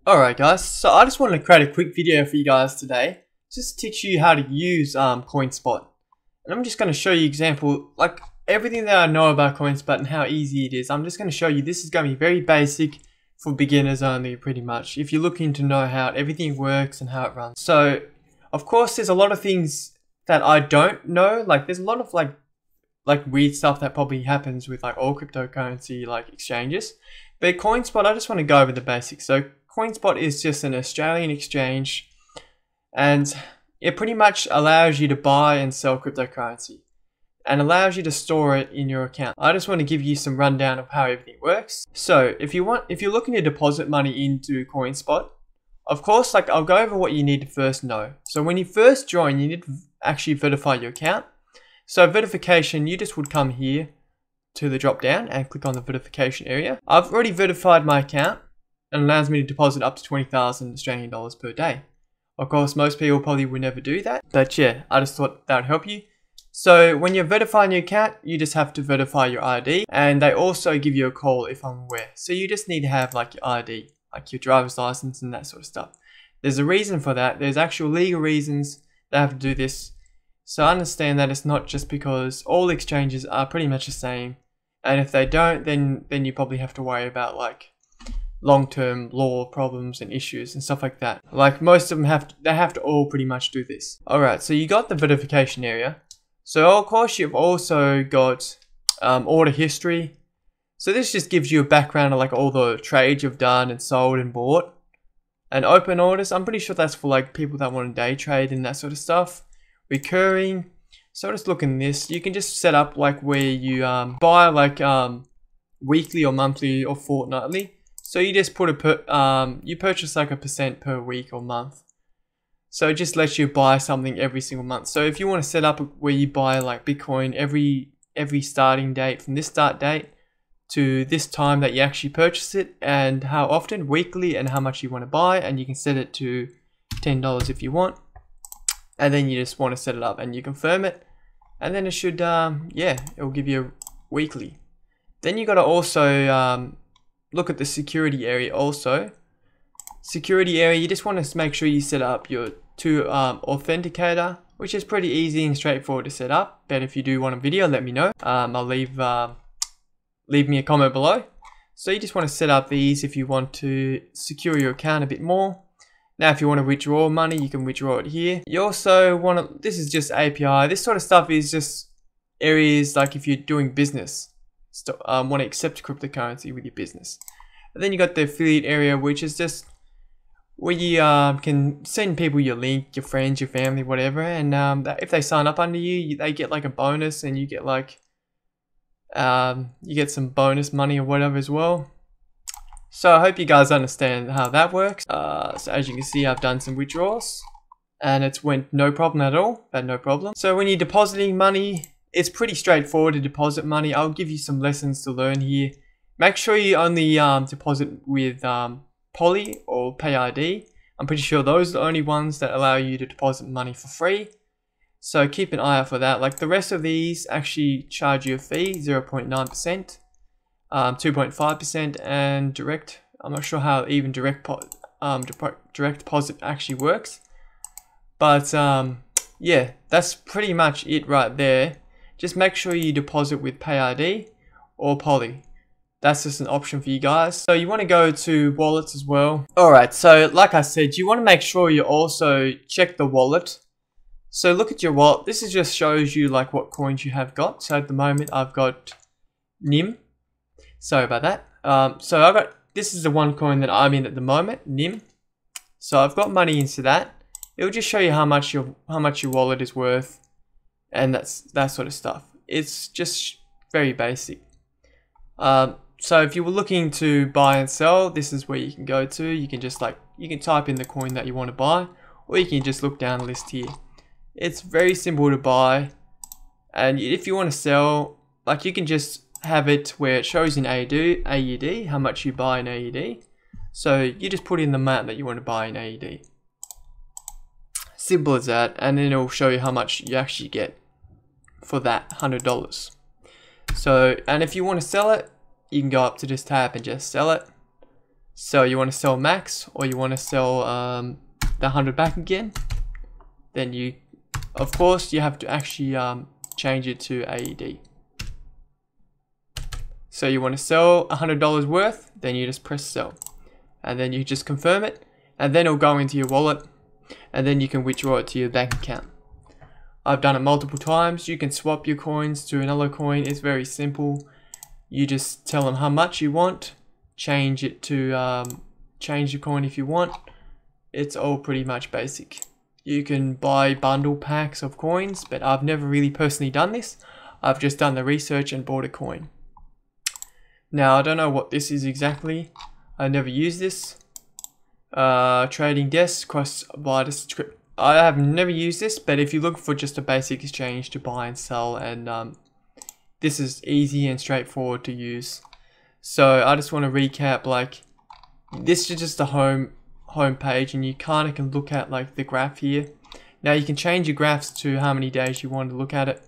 Alright guys, so I just wanted to create a quick video for you guys today, just to teach you how to use Coinspot. And I'm just going to show you example, like everything that I know about Coinspot and how easy it is. I'm just going to show you this is going to be very basic for beginners only pretty much, if you're looking to know how everything works and how it runs. So of course there's a lot of things that I don't know, like there's a lot of like weird stuff that probably happens with like all cryptocurrency like exchanges. But Coinspot, I just want to go over the basics. So Coinspot is just an Australian exchange and it pretty much allows you to buy and sell cryptocurrency and allows you to store it in your account. I just want to give you some rundown of how everything works. So if you're looking to deposit money into Coinspot, of course, like I'll go over what you need to first know. So when you first join, you need to actually verify your account. So verification, you just would come here to the drop down and click on the verification area. I've already verified my account and allows me to deposit up to 20,000 Australian dollars per day. Of course, most people probably would never do that, but yeah, I just thought that would help you. So when you're verifying your account, you just have to verify your ID, and they also give you a call if I'm aware. So you just need to have like your ID, like your driver's license and that sort of stuff. There's a reason for that. There's actual legal reasons that have to do this. So I understand that it's not just because all exchanges are pretty much the same, and if they don't, then you probably have to worry about like long-term law problems and issues and stuff like that. Like most of them have to all pretty much do this. Alright, so you got the verification area. So of course you've also got order history. So this just gives you a background of like all the trades you've done and sold and bought. And open orders, I'm pretty sure that's for like people that want to day trade and that sort of stuff. Recurring, so just look in this, you can just set up like where you buy like weekly or monthly or fortnightly. So you just put you purchase like a % per week or month. So it just lets you buy something every single month. So if you want to set up where you buy like Bitcoin every starting date from this start date to this time that you actually purchase it, and how often, weekly, and how much you want to buy, and you can set it to $10 if you want. And then you just want to set it up and you confirm it, and then it should yeah, it will give you a weekly. Then you got to also look at the security area also. Security area, you just want to make sure you set up your authenticator, which is pretty easy and straightforward to set up. But if you do want a video, let me know. I'll leave me a comment below. So you just want to set up these if you want to secure your account a bit more. Now if you want to withdraw money, you can withdraw it here. You also want to, this is just API. This sort of stuff is just areas like if you're doing business, want to accept cryptocurrency with your business. And then you got the affiliate area, which is just where you can send people your link, your friends, your family, whatever. And if they sign up under you, they get like a bonus, and you get like you get some bonus money or whatever as well. So I hope you guys understand how that works. So as you can see, I've done some withdrawals and it's went no problem at all, but no problem. So when you're depositing money, it's pretty straightforward to deposit money. I'll give you some lessons to learn here. Make sure you only deposit with Poly or PayID. I'm pretty sure those are the only ones that allow you to deposit money for free. So keep an eye out for that. Like the rest of these actually charge you a fee, 0.9%. 2.5%, and direct. I'm not sure how even direct deposit actually works, but yeah, that's pretty much it right there. Just make sure you deposit with PayID or Poly. That's just an option for you guys. So you want to go to wallets as well. Alright, so like I said, you want to make sure you also check the wallet. So look at your wallet. This is just shows you like what coins you have got. So at the moment I've got NIM. Sorry about that. So I got, this is the one coin that I'm in at the moment, NIM. So I've got money into that. It will just show you how much your wallet is worth, and that sort of stuff. It's just very basic. So if you were looking to buy and sell, this is where you can go to. You can just you can type in the coin that you want to buy, or you can just look down the list here. It's very simple to buy, and if you want to sell, like you can just have it where it shows in AUD how much you buy in AUD. So you just put in the amount that you want to buy in AUD. Simple as that, and then it will show you how much you actually get for that $100. So, and if you want to sell it, you can go up to this tab and just sell it. So you want to sell max, or you want to sell the 100 back again, then you, of course, you have to actually change it to AED. So you want to sell $100 worth, then you just press sell, and then you just confirm it, and then it'll go into your wallet, and then you can withdraw it to your bank account. I've done it multiple times. You can swap your coins to another coin. It's very simple. You just tell them how much you want, change it to change the coin if you want. It's all pretty much basic. You can buy bundle packs of coins, but I've never really personally done this. I've just done the research and bought a coin. Now I don't know what this is exactly. I never used this. Trading desk, cross-border script. I have never used this, but if you look for just a basic exchange to buy and sell, and this is easy and straightforward to use. So I just want to recap, like, this is just the home page, and you kind of can look at like the graph here. Now you can change your graphs to how many days you want to look at it.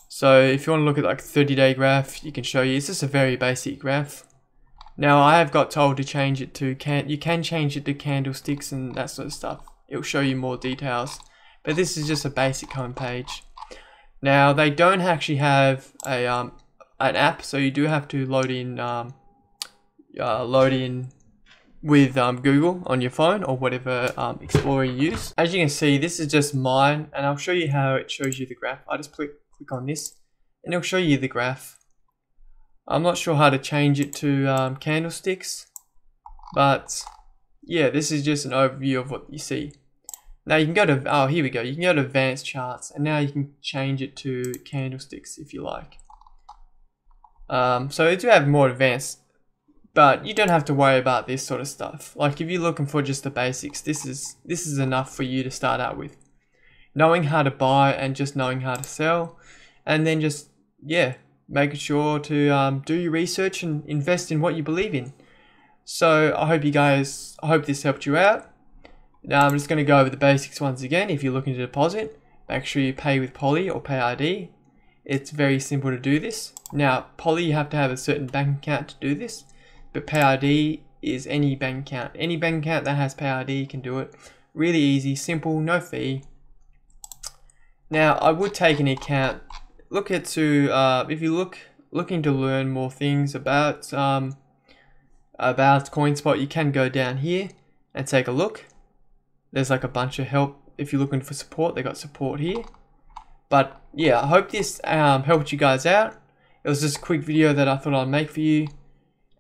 So if you want to look at like 30-day graph, you can show you. It's just a very basic graph. Now I have got told to change it to you can change it to candlesticks and that sort of stuff. It'll show you more details, but this is just a basic home page. Now they don't actually have a an app, so you do have to load in with Google on your phone or whatever Explorer you use. As you can see, this is just mine, and I'll show you how it shows you the graph. I just click on this, and it'll show you the graph. I'm not sure how to change it to candlesticks, but yeah, this is just an overview of what you see. Now you can go to, oh, here we go. You can go to advanced charts, and now you can change it to candlesticks if you like. So it do have more advanced, but you don't have to worry about this sort of stuff. Like if you're looking for just the basics, this is enough for you to start out with. Knowing how to buy and just knowing how to sell, and then just, yeah, making sure to do your research and invest in what you believe in. So I hope this helped you out. Now I'm just going to go over the basics once again. If you're looking to deposit, make sure you pay with Poly or Pay ID. It's very simple to do this. Now Poly, you have to have a certain bank account to do this, but Pay ID is any bank account. Any bank account that has Pay ID can do it. Really easy, simple, no fee. Now I would take into account, look at if you looking to learn more things about Coinspot, you can go down here and take a look. There's like a bunch of help. If you're looking for support, they got support here. But yeah, I hope this helped you guys out. It was just a quick video that I thought I'd make for you.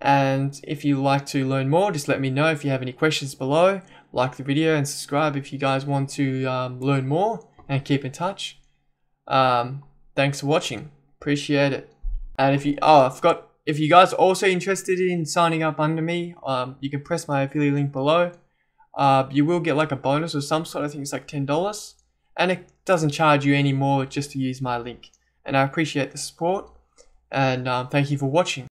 And if you'd like to learn more, just let me know. If you have any questions below, like the video and subscribe if you guys want to learn more and keep in touch. Thanks for watching. Appreciate it. And if you guys are also interested in signing up under me, you can press my affiliate link below. You will get like a bonus or some sort. I think it's like $10, and it doesn't charge you any more just to use my link. And I appreciate the support, and thank you for watching.